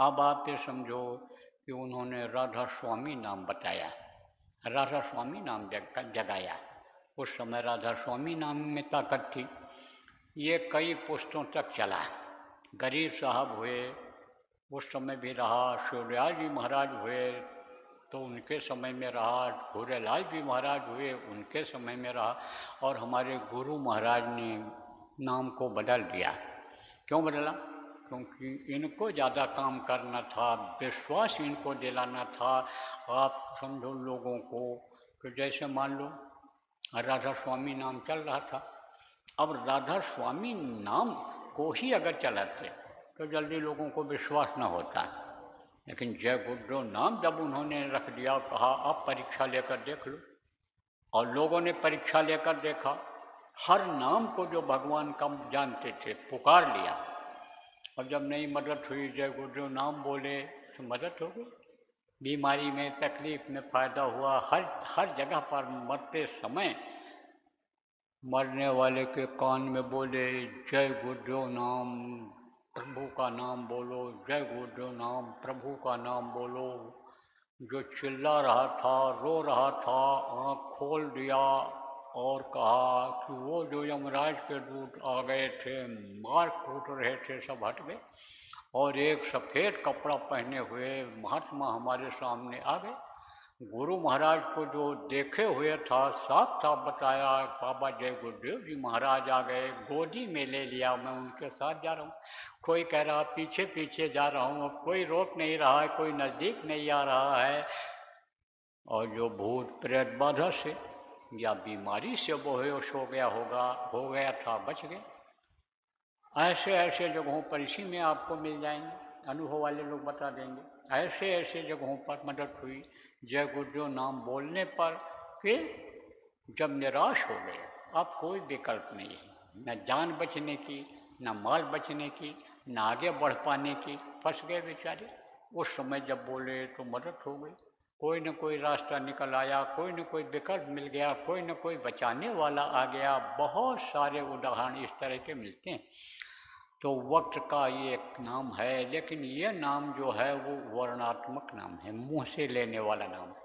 अब आप ये समझो कि उन्होंने राधा स्वामी नाम बताया, राधा स्वामी नाम जगाया। उस समय राधा स्वामी नाम में ताकत थी। ये कई पुश्तों तक चला। गरीब साहब हुए, उस समय भी रहा। शिवदयाल जी महाराज हुए तो उनके समय में रहा। भूरेलाल जी महाराज हुए, उनके समय में रहा। और हमारे गुरु महाराज ने नाम को बदल दिया। क्यों बदला? क्योंकि इनको ज़्यादा काम करना था, विश्वास इनको दिलाना था। आप समझो लोगों को, तो जैसे मान लो राधा स्वामी नाम चल रहा था। अब राधा स्वामी नाम को ही अगर चलाते तो जल्दी लोगों को विश्वास न होता। लेकिन जय गुरुदेव नाम जब उन्होंने रख दिया, कहा अब परीक्षा लेकर देख लो, और लोगों ने परीक्षा लेकर देखा। हर नाम को जो भगवान का जानते थे पुकार लिया, और जब नहीं मदद हुई, जय गुरुदेव नाम बोले तो मदद हो गई। बीमारी में, तकलीफ में फ़ायदा हुआ। हर जगह पर मरते समय मरने वाले के कान में बोले जय गुरुदेव नाम, प्रभु का नाम बोलो, जय गुरुदेव नाम, प्रभु का नाम बोलो। जो चिल्ला रहा था, रो रहा था, आँख खोल दिया और कहा कि वो जो यमराज के दूत आ गए थे, मार कूट रहे थे, सब हट गए। और एक सफ़ेद कपड़ा पहने हुए महात्मा हमारे सामने आ गए। गुरु महाराज को जो देखे हुए था, साफ साफ बताया बाबा जय गुरुदेव जी महाराज आ गए। गोदी में ले लिया, मैं उनके साथ जा रहा हूँ। कोई कह रहा पीछे पीछे जा रहा हूँ, कोई रोक नहीं रहा है, कोई नज़दीक नहीं आ रहा है। और जो भूत प्रेत बाधा से या बीमारी से बेहोश हो गया था, बच गए। ऐसे ऐसे जगहों पर इसी में आपको मिल जाएंगे, अनुभव वाले लोग बता देंगे। ऐसे ऐसे जगहों पर मदद हुई जय गुरुदेव नाम बोलने पर कि जब निराश हो गए, अब कोई विकल्प नहीं है, न जान बचने की, न माल बचने की, न आगे बढ़ पाने की, फंस गए बेचारे। उस समय जब बोले तो मदद हो गई। कोई न कोई रास्ता निकल आया, कोई न कोई विकल्प मिल गया, कोई न कोई बचाने वाला आ गया। बहुत सारे उदाहरण इस तरह के मिलते हैं। तो वक्त का ये एक नाम है, लेकिन ये नाम जो है वो वर्णात्मक नाम है, मुँह से लेने वाला नाम है।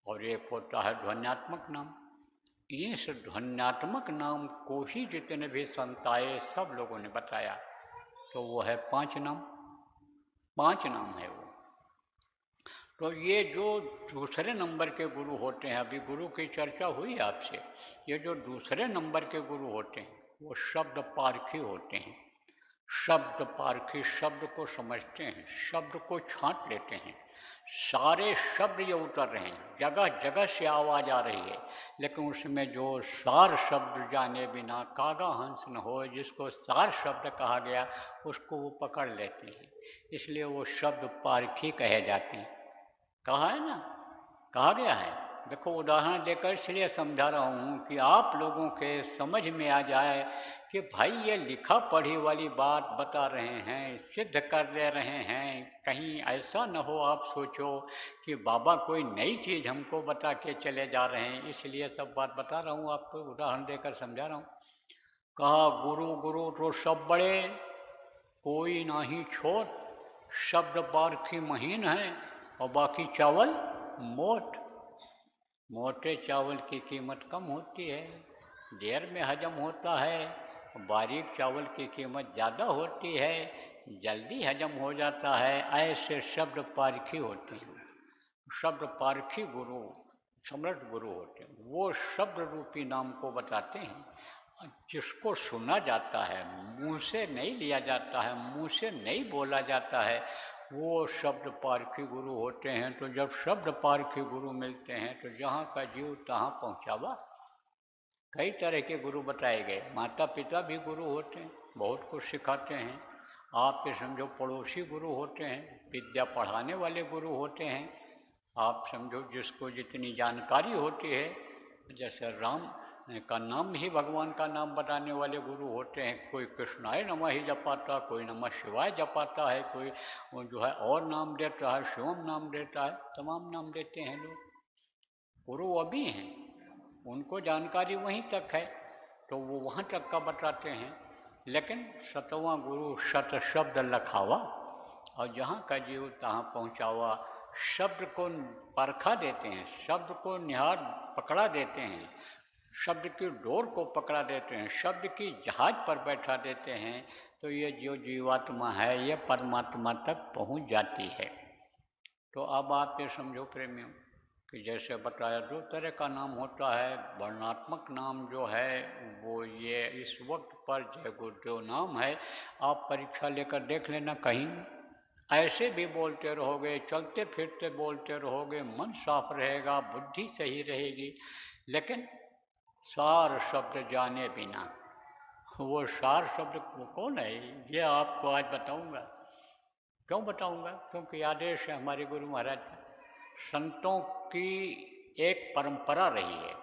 और एक होता है ध्वन्यात्मक नाम। इस ध्वन्यात्मक नाम को ही जितने भी संत आए सब लोगों ने बताया, तो वो है 5 नाम। 5 नाम है वो। तो ये जो दूसरे नंबर के गुरु होते हैं, अभी गुरु की चर्चा हुई आपसे, ये जो दूसरे नंबर के गुरु होते हैं वो शब्द पारखी होते हैं। शब्द पारखी, शब्द को समझते हैं, शब्द को छांट लेते हैं। सारे शब्द ये उतर रहे हैं, जगह जगह से आवाज़ आ रही है, लेकिन उसमें जो सार शब्द जाने बिना कागा हंस न हो, जिसको सार शब्द कहा गया उसको वो पकड़ लेते हैं। इसलिए वो शब्द पारखी कहे जाते हैं। कहा है ना, कहा गया है। देखो उदाहरण देकर इसलिए समझा रहा हूँ कि आप लोगों के समझ में आ जाए कि भाई ये लिखा पढ़ी वाली बात बता रहे हैं, सिद्ध कर दे रहे हैं। कहीं ऐसा न हो आप सोचो कि बाबा कोई नई चीज़ हमको बता के चले जा रहे हैं, इसलिए सब बात बता रहा हूँ आपको, उदाहरण देकर समझा रहा हूँ। कहा गुरु गुरु तो सब बड़े, कोई नाही छोट, शब्द पारखी महीन है और बाकी चावल मोट। मोटे चावल की कीमत कम होती है, देर में हजम होता है। बारीक चावल की कीमत ज़्यादा होती है, जल्दी हजम हो जाता है। ऐसे शब्द पारखी होते हैं। शब्द पारखी गुरु समर्थ गुरु होते हैं। वो शब्द रूपी नाम को बताते हैं, जिसको सुना जाता है, मुंह से नहीं लिया जाता है, मुंह से नहीं बोला जाता है, वो शब्द पारखी गुरु होते हैं। तो जब शब्द पारखी गुरु मिलते हैं तो जहाँ का जीव तहाँ पहुँचावा। कई तरह के गुरु बताए गए। माता पिता भी गुरु होते हैं, बहुत कुछ सिखाते हैं। आप ये समझो पड़ोसी गुरु होते हैं, विद्या पढ़ाने वाले गुरु होते हैं। आप समझो जिसको जितनी जानकारी होती है, जैसे राम का नाम ही भगवान का नाम बताने वाले गुरु होते हैं। कोई कृष्णाय नमः ही जपाता, कोई नमः शिवाय जपाता है, कोई जो है और नाम देता है, शिवम नाम देता है, तमाम नाम देते हैं लोग। गुरु अभी हैं, उनको जानकारी वहीं तक है तो वो वहाँ तक का बताते हैं। लेकिन 7वां गुरु शत शब्द लखावा, और जहाँ का जीव तहाँ पहुँचा हुआ। शब्द को परखा देते हैं, शब्द को निहार पकड़ा देते हैं, शब्द की डोर को पकड़ा देते हैं, शब्द की जहाज पर बैठा देते हैं, तो ये जो जीवात्मा है ये परमात्मा तक पहुँच जाती है। तो अब आप ये समझो प्रेमियों कि जैसे बताया दो तरह का नाम होता है। वर्णात्मक नाम जो है वो ये इस वक्त पर जय गुरुदेव नाम है। आप परीक्षा लेकर देख लेना, कहीं ऐसे भी बोलते रहोगे, चलते फिरते बोलते रहोगे, मन साफ रहेगा, बुद्धि सही रहेगी, लेकिन सार शब्द जाने बिना, वो सार शब्द कौन है ये आपको आज बताऊंगा। क्यों बताऊंगा? क्योंकि आदेश है हमारे गुरु महाराज का। संतों की एक परंपरा रही है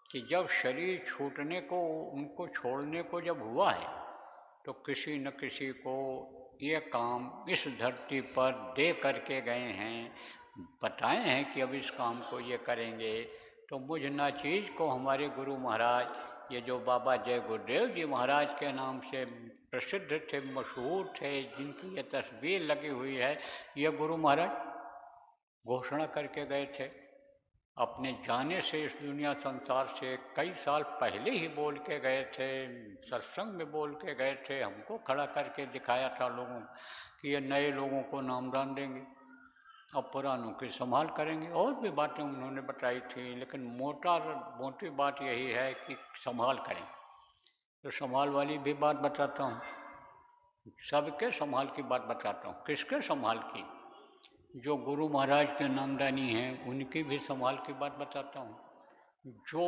कि जब शरीर छूटने को, उनको छोड़ने को जब हुआ है, तो किसी न किसी को ये काम इस धरती पर दे करके गए हैं, बताए हैं कि अब इस काम को ये करेंगे। तो मुझ ना चीज़ को हमारे गुरु महाराज, ये जो बाबा जय गुरुदेव जी महाराज के नाम से प्रसिद्ध थे, मशहूर थे, जिनकी ये तस्वीर लगी हुई है, ये गुरु महाराज घोषणा करके गए थे। अपने जाने से इस दुनिया संसार से कई साल पहले ही बोल के गए थे, सत्संग में बोल के गए थे, हमको खड़ा करके दिखाया था लोगों कि ये नए लोगों को नामदान देंगे और पुरानों की संभाल करेंगे। और भी बातें उन्होंने बताई थी, लेकिन मोटी बात यही है कि संभाल करें। तो संभाल वाली भी बात बताता हूँ, सबके संभाल की बात बताता हूँ। किसके संभाल की? जो गुरु महाराज के नामदानी हैं उनकी भी संभाल की बात बताता हूँ। जो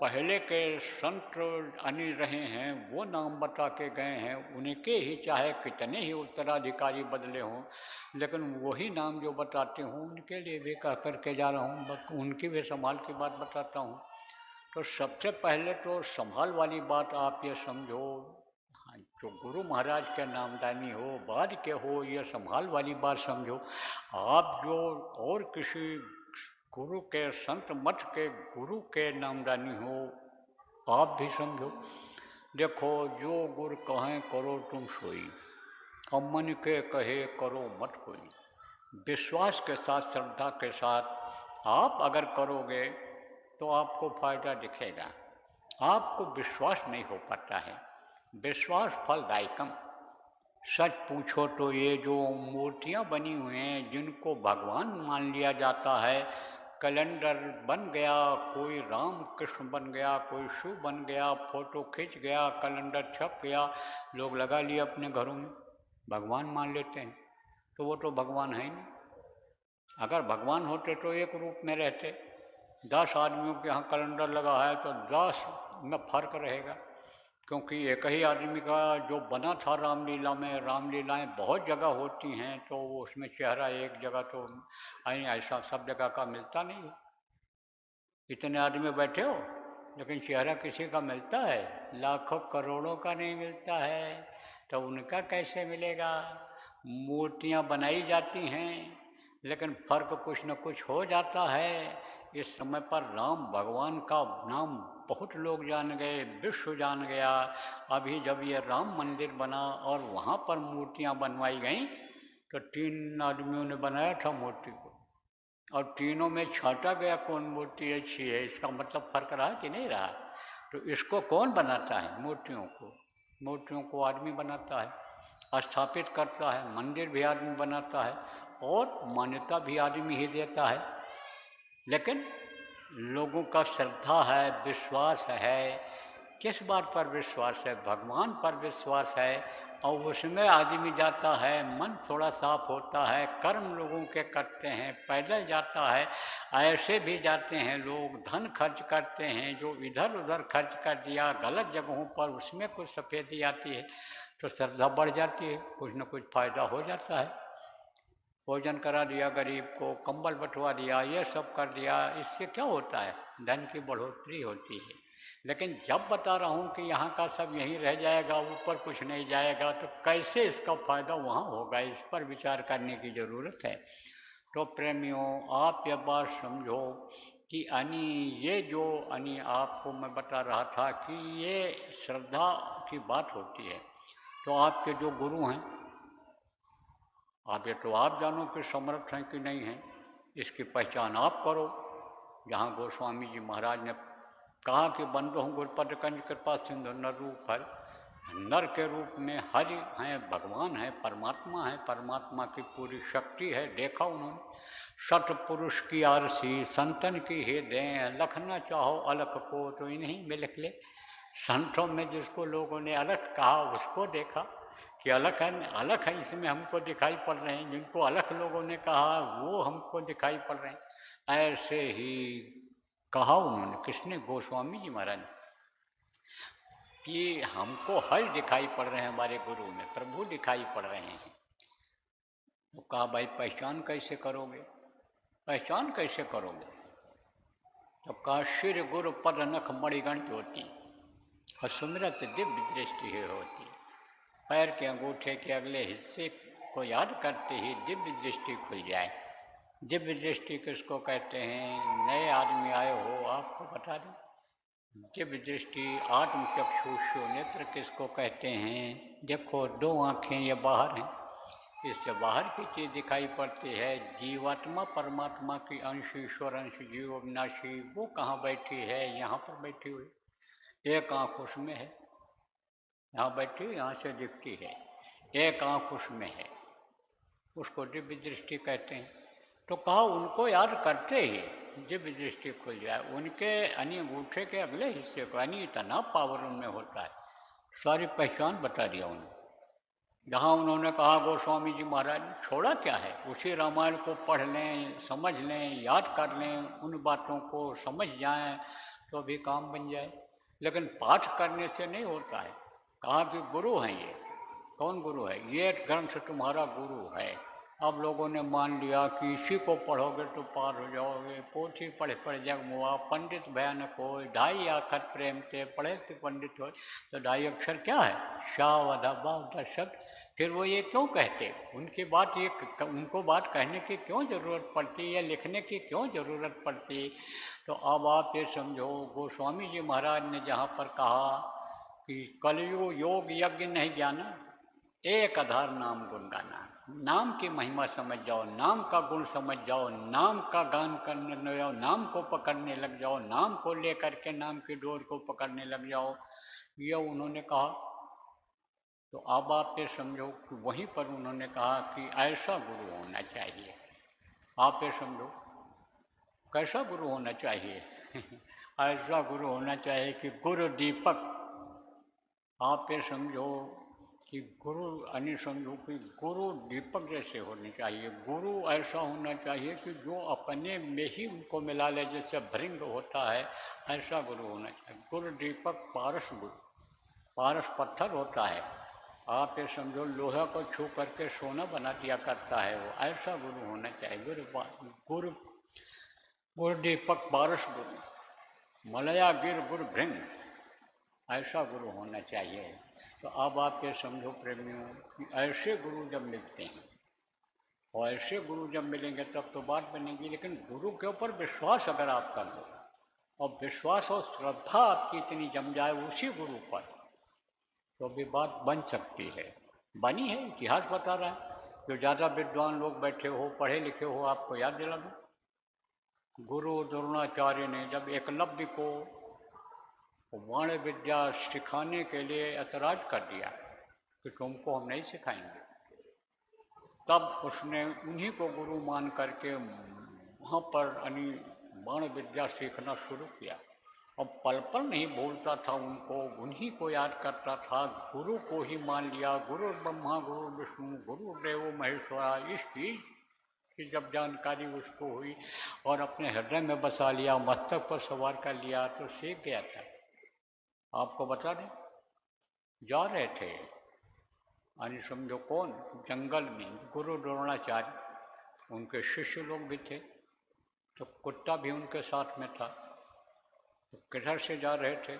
पहले के संत अनिल रहे हैं वो नाम बता के गए हैं, उनके ही चाहे कितने ही उत्तराधिकारी बदले हों, लेकिन वही नाम जो बताते हों उनके लिए भी कह करके जा रहा हूँ, उनकी भी संभाल की बात बताता हूँ। तो सबसे पहले तो संभाल वाली बात आप ये समझो, जो गुरु महाराज के नामदानी हो, बाद के हो, ये संभाल वाली बात समझो। आप जो और किसी गुरु के, संत मठ के गुरु के नामदानी हो, आप भी समझो। देखो, जो गुरु कहें करो तुम सोई, और मन के कहे करो मत कोई। विश्वास के साथ, श्रद्धा के साथ आप अगर करोगे तो आपको फायदा दिखेगा। आपको विश्वास नहीं हो पाता है, विश्वास फलदायकम। सच पूछो तो ये जो मूर्तियाँ बनी हुई हैं, जिनको भगवान मान लिया जाता है, कैलेंडर बन गया, कोई राम कृष्ण बन गया, कोई शिव बन गया, फोटो खींच गया, कैलेंडर छप गया, लोग लगा लिए अपने घरों में, भगवान मान लेते हैं। तो वो तो भगवान है ही नहीं। अगर भगवान होते तो एक रूप में रहते। 10 आदमियों के यहाँ कैलेंडर लगा है तो 10 में फर्क रहेगा, क्योंकि एक ही आदमी का जो बना था रामलीला में, रामलीलाएँ बहुत जगह होती हैं, तो उसमें चेहरा एक जगह तो ऐसा सब जगह का मिलता नहीं है। इतने आदमी बैठे हो लेकिन चेहरा किसी का मिलता है? लाखों करोड़ों का नहीं मिलता है, तो उनका कैसे मिलेगा? मूर्तियाँ बनाई जाती हैं, लेकिन फर्क कुछ न कुछ हो जाता है। इस समय पर राम भगवान का नाम बहुत लोग जान गए, विश्व जान गया। अभी जब ये राम मंदिर बना और वहाँ पर मूर्तियाँ बनवाई गईं, तो 3 आदमियों ने बनाया था मूर्ति को, और तीनों में छाटा गया कौन मूर्ति अच्छी है। इसका मतलब फर्क रहा कि नहीं रहा? तो इसको कौन बनाता है? मूर्तियों को। मूर्तियों को आदमी बनाता है, स्थापित करता है, मंदिर भी आदमी बनाता है, और मान्यता भी आदमी ही देता है। लेकिन लोगों का श्रद्धा है, विश्वास है। किस बात पर विश्वास है? भगवान पर विश्वास है, और उसमें आदमी जाता है, मन थोड़ा साफ होता है, कर्म लोगों के करते हैं, पैदल जाता है। ऐसे भी जाते हैं लोग, धन खर्च करते हैं, जो इधर उधर खर्च कर दिया गलत जगहों पर, उसमें कुछ सफेदी आती है तो श्रद्धा बढ़ जाती है, कुछ न कुछ फायदा हो जाता है। भोजन करा दिया गरीब को, कंबल बंटवा दिया, ये सब कर दिया, इससे क्या होता है? धन की बढ़ोतरी होती है। लेकिन जब बता रहा हूँ कि यहाँ का सब यहीं रह जाएगा, ऊपर कुछ नहीं जाएगा, तो कैसे इसका फायदा वहाँ होगा? इस पर विचार करने की ज़रूरत है। तो प्रेमियों, आप ये बात समझो कि ये जो आपको मैं बता रहा था कि ये श्रद्धा की बात होती है। तो आपके जो गुरु हैं, अब ये तो आप जानो कि समर्थ हैं कि नहीं हैं, इसकी पहचान आप करो। जहाँ गोस्वामी जी महाराज ने कहा कि बंदो हूँ गुरुपद कंज कृपा सिंधु नर रूप हर, नर के रूप में हरि हैं, भगवान है, परमात्मा है, परमात्मा की पूरी शक्ति है। देखा उन्होंने सतपुरुष की आरसी संतन की हे दें, लखना चाहो अलख को तो इन्हीं में लिख ले। संतों में जिसको लोगों ने अलख कहा उसको देखा कि अलख है इसमें हमको दिखाई पड़ रहे हैं, जिनको अलख लोगों ने कहा वो हमको दिखाई पड़ रहे हैं। ऐसे ही कहा उन्होंने, किसने? गोस्वामी जी महाराज, कि हमको हल दिखाई पड़ रहे हैं, हमारे गुरु में प्रभु दिखाई पड़ रहे हैं। तो कहा भाई पहचान कैसे करोगे, पहचान कैसे करोगे? तो कहा शिर गुरु पद नख मणिगण होती और सुमिरत दिव्य दृष्टि ही होती। पैर के अंगूठे के अगले हिस्से को याद करते ही दिव्य दृष्टि खुल जाए। दिव्य दृष्टि किसको कहते हैं? नए आदमी आए हो आपको बता दें। दिव्य दृष्टि आत्म चक्षुषु नेत्र किसको कहते हैं? देखो दो आँखें ये बाहर हैं, इससे बाहर की चीज़ दिखाई पड़ती है। जीवात्मा परमात्मा की अंश, ईश्वर अंश, जीव अविनाशी, वो कहाँ बैठी है? यहाँ पर बैठी हुई। एक आँख उसमें है, यहाँ बैठी, यहाँ से दिखती है। एक आँख उसमें है, उसको दिव्य दृष्टि कहते हैं। तो कहा उनको याद करते ही दिव्य दृष्टि खुल जाए। उनके अंगूठे के अगले हिस्से को, यानी इतना पावर उनमें होता है। सारी पहचान बता दिया उन्होंने। जहाँ उन्होंने कहा गोस्वामी जी महाराज, छोड़ा क्या है? उसी रामायण को पढ़ लें, समझ लें, याद कर लें, उन बातों को समझ जाएं तो भी काम बन जाए। लेकिन पाठ करने से नहीं होता है। कहा कि गुरु हैं ये। कौन गुरु है? ये ग्रंथ तुम्हारा गुरु है। अब लोगों ने मान लिया कि इसी को पढ़ोगे तो पार हो जाओगे। पोथी पढ़े पढ़े जग मुआ, पंडित भयानक हो, ढाई आखर प्रेम से पढ़े थे पंडित हो। तो ढाई अक्षर क्या है? शावधा बावधा शब्द। फिर वो ये क्यों कहते? उनकी बात ये, उनको बात कहने की क्यों ज़रूरत पड़ती या लिखने की क्यों ज़रूरत पड़ती? तो अब आप ये समझो, गोस्वामी जी महाराज ने जहाँ पर कहा कि कलयुग योग यज्ञ नहीं जाना, एक आधार नाम गुण गाना। नाम की महिमा समझ जाओ, नाम का गुण समझ जाओ, नाम का गान करने लग जाओ, नाम को पकड़ने लग जाओ, नाम को लेकर के नाम की डोर को पकड़ने लग जाओ, ये उन्होंने कहा। तो अब आप ये समझो कि वहीं पर उन्होंने कहा कि ऐसा गुरु होना चाहिए। आप ये समझो कैसा गुरु होना चाहिए? ऐसा गुरु होना चाहिए कि गुरु दीपक। आप ये समझो कि गुरु यानी समझो कि गुरु दीपक जैसे होने चाहिए। गुरु ऐसा होना चाहिए कि जो अपने में ही उनको मिला ले, जैसे भृंग होता है, ऐसा गुरु होना चाहिए। गुरु दीपक पारस गुरु, पारस पत्थर होता है, आप ये समझो लोहा को छू करके सोना बना दिया करता है वो, ऐसा गुरु होना चाहिए। गुरु गुरु दीपक पारस गुरु, मलया गिर गुरु भृंग, ऐसा गुरु होना चाहिए। तो अब आप ये समझो प्रेमियों कि ऐसे गुरु जब मिलते हैं और ऐसे गुरु जब मिलेंगे तब तो बात बनेगी। लेकिन गुरु के ऊपर विश्वास अगर आप कर लो और विश्वास और श्रद्धा आपकी इतनी जम जाए उसी गुरु पर, तो भी बात बन सकती है। बनी है, इतिहास बता रहा है। जो ज़्यादा विद्वान लोग बैठे हो, पढ़े लिखे हो, आपको याद दिला दूँ, गुरु द्रोणाचार्य ने जब एकलव्य को वाण विद्या सिखाने के लिए ऐतराज कर दिया कि तुमको हम नहीं सिखाएंगे, तब उसने उन्हीं को गुरु मान करके वहाँ पर बाण विद्या सीखना शुरू किया। अब पल पल नहीं भूलता था उनको, उन्हीं को याद करता था, गुरु को ही मान लिया। गुरु ब्रह्मा गुरु विष्णु गुरुदेव महेश्वरा, इस चीज़ की जब जानकारी उसको हुई और अपने हृदय में बसा लिया, मस्तक पर सवार कर लिया, तो सीख गया था। आपको बता दें, जा रहे थे यानी समझो कौन, जंगल में गुरु द्रोणाचार्य, उनके शिष्य लोग भी थे, तो कुत्ता भी उनके साथ में था। तो किधर से जा रहे थे?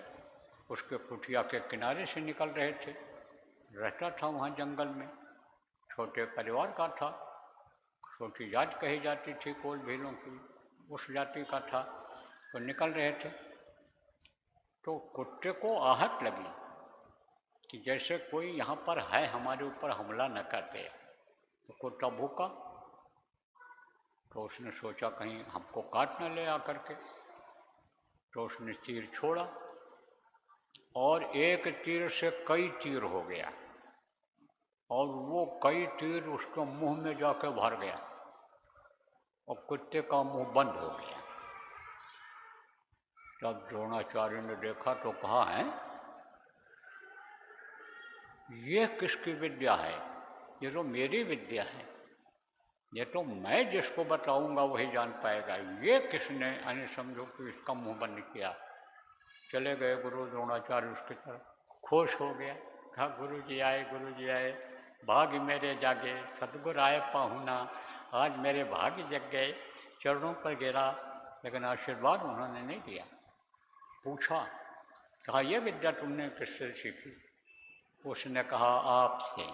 उसके कुटिया के किनारे से निकल रहे थे। रहता था वहाँ जंगल में, छोटे परिवार का था, छोटी जात कही जाती थी कोल भीलों की, उस जाति का था। तो निकल रहे थे तो कुत्ते को आहट लगी कि जैसे कोई यहाँ पर है, हमारे ऊपर हमला न कर दे। तो कुत्ता भूखा, तो उसने सोचा कहीं हमको काट न ले आकर के, तो उसने तीर छोड़ा और एक तीर से कई तीर हो गया और वो कई तीर उसके मुंह में जाकर भर गया और कुत्ते का मुंह बंद हो गया। तब द्रोणाचार्य ने देखा तो कहा, है ये किसकी विद्या है? ये तो मेरी विद्या है, ये तो मैं जिसको बताऊंगा वही जान पाएगा, ये किसने यानी समझो कि इसका मुंह बंद किया। चले गए गुरु द्रोणाचार्य उसकी तरफ, खुश हो गया, कहा गुरु जी आए, भाग्य मेरे जागे, सतगुरु आए पाहुना, आज मेरे भाग्य जग गए। चरणों पर गिरा, लेकिन आशीर्वाद उन्होंने नहीं दिया। पूछा, कहा यह विद्या तुमने किससे सीखी? उसने कहा आपसे।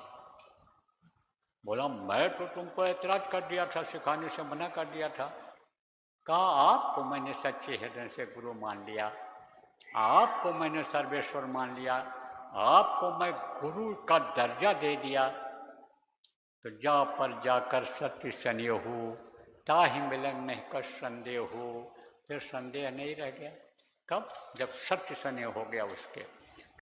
बोला मैं तो तुमको ऐतराज कर दिया था, सिखाने से मना कर दिया था। कहा आपको मैंने सच्चे हृदय से गुरु मान लिया, आपको मैंने सर्वेश्वर मान लिया, आपको मैं गुरु का दर्जा दे दिया, तो जा पर जाकर सत्य सनेहू, ताहि मिलन में कश संदेह हो। फिर संदेह नहीं रह गया। कब? जब सत्य स्नेह हो गया उसके।